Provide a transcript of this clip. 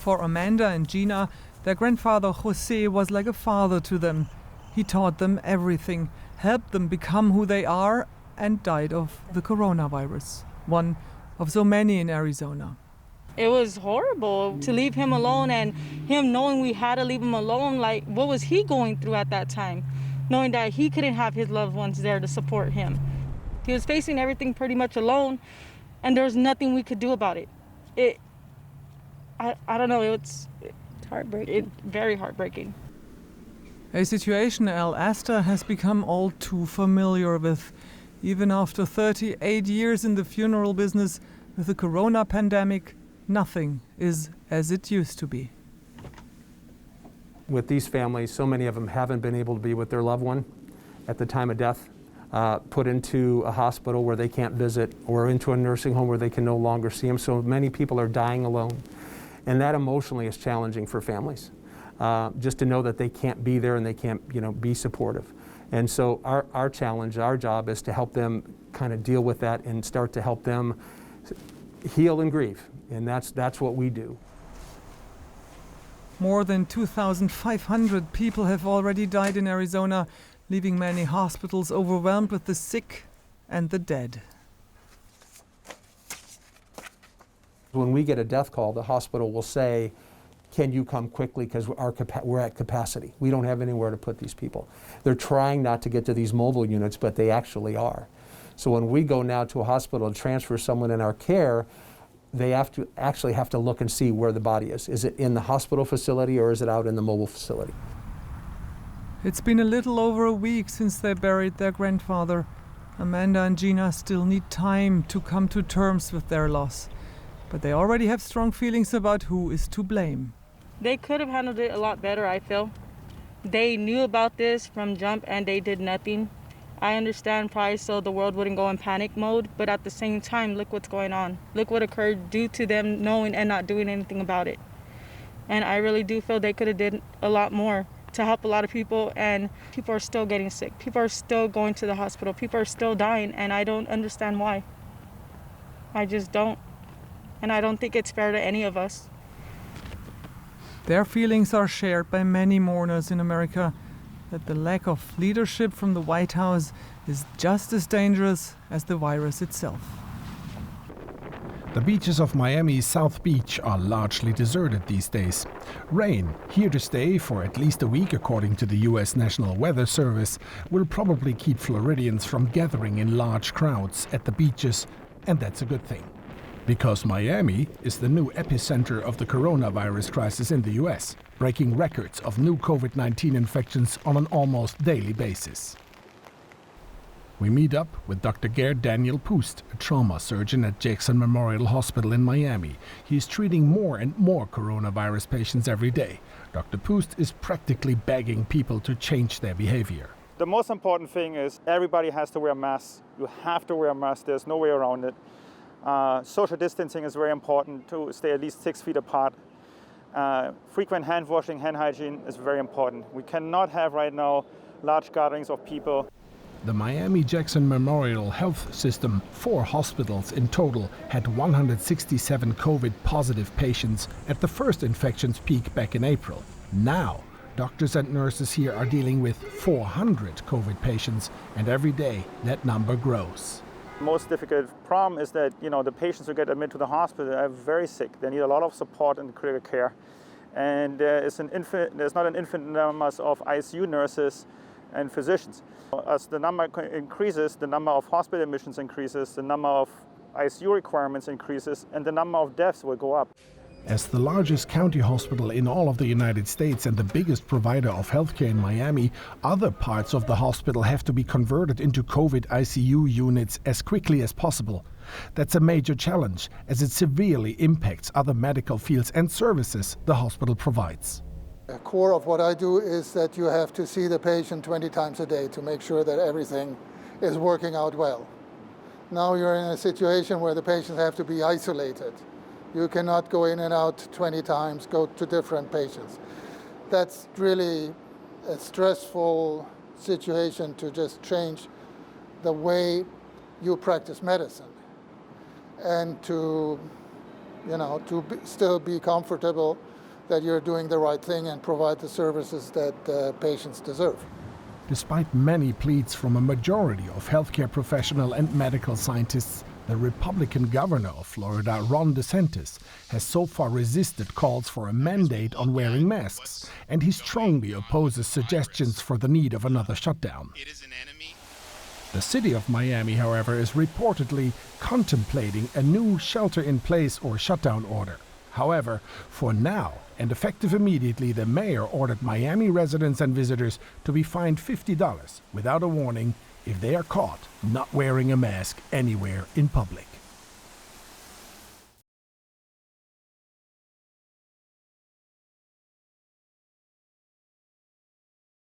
For Amanda and Gina, their grandfather Jose was like a father to them. He taught them everything, helped them become who they are, and died of the coronavirus, one of so many in Arizona. It was horrible to leave him alone, and him knowing we had to leave him alone. Like, what was he going through at that time? Knowing that he couldn't have his loved ones there to support him. He was facing everything pretty much alone, and there was nothing we could do about it. I don't know, it's heartbreaking. Very heartbreaking. A situation El Asta has become all too familiar with. Even after 38 years in the funeral business, with the corona pandemic, nothing is as it used to be. With these families, so many of them haven't been able to be with their loved one at the time of death, put into a hospital where they can't visit, or into a nursing home where they can no longer see them. So many people are dying alone. And that emotionally is challenging for families, just to know that they can't be there and they can't, be supportive. And so our challenge, our job is to help them kind of deal with that and start to help them heal and grieve. And that's what we do. More than 2,500 people have already died in Arizona, leaving many hospitals overwhelmed with the sick and the dead. When we get a death call, the hospital will say, can you come quickly because we're at capacity. We don't have anywhere to put these people. They're trying not to get to these mobile units, but they actually are. So when we go now to a hospital and transfer someone in our care, they have to look and see where the body is. Is it in the hospital facility or is it out in the mobile facility? It's been a little over a week since they buried their grandfather. Amanda and Gina still need time to come to terms with their loss. But they already have strong feelings about who is to blame. They could have handled it a lot better, I feel. They knew about this from jump and they did nothing. I understand probably so the world wouldn't go in panic mode, but at the same time, look what's going on. Look what occurred due to them knowing and not doing anything about it. And I really do feel they could have did a lot more to help a lot of people, and people are still getting sick. People are still going to the hospital. People are still dying, and I don't understand why. I just don't. And I don't think it's fair to any of us. Their feelings are shared by many mourners in America, that the lack of leadership from the White House is just as dangerous as the virus itself. The beaches of Miami's South Beach are largely deserted these days. Rain, here to stay for at least a week according to the U.S. National Weather Service, will probably keep Floridians from gathering in large crowds at the beaches, and that's a good thing. Because Miami is the new epicenter of the coronavirus crisis in the U.S., breaking records of new COVID-19 infections on an almost daily basis. We meet up with Dr. Gerd Daniel Pust, a trauma surgeon at Jackson Memorial Hospital in Miami. He's treating more and more coronavirus patients every day. Dr. Pust is practically begging people to change their behavior. The most important thing is everybody has to wear a mask. You have to wear a mask. There's no way around it. Social distancing is very important, to stay at least 6 feet apart. Frequent hand washing, hand hygiene is very important. We cannot have right now large gatherings of people. The Miami-Jackson Memorial Health System, 4 hospitals in total, had 167 COVID-positive patients at the first infections peak back in April. Now, doctors and nurses here are dealing with 400 COVID patients, and every day that number grows. The most difficult problem is that the patients who get admitted to the hospital are very sick. They need a lot of support and critical care. And there's not an infinite number of ICU nurses and physicians. As the number increases, the number of hospital admissions increases, the number of ICU requirements increases, and the number of deaths will go up. As the largest county hospital in all of the United States and the biggest provider of healthcare in Miami, other parts of the hospital have to be converted into COVID ICU units as quickly as possible. That's a major challenge, as it severely impacts other medical fields and services the hospital provides. The core of what I do is that you have to see the patient 20 times a day to make sure that everything is working out well. Now you're in a situation where the patients have to be isolated. You cannot go in and out 20 times, go to different patients. That's really a stressful situation to just change the way you practice medicine and to still be comfortable that you're doing the right thing and provide the services that patients deserve. Despite many pleas from a majority of healthcare professionals and medical scientists, the Republican governor of Florida, Ron DeSantis, has so far resisted calls for a mandate on wearing masks, and he strongly opposes suggestions for the need of another shutdown. The city of Miami, however, is reportedly contemplating a new shelter-in-place or shutdown order. However, for now, and effective immediately, the mayor ordered Miami residents and visitors to be fined $50 without a warning if they are caught not wearing a mask anywhere in public.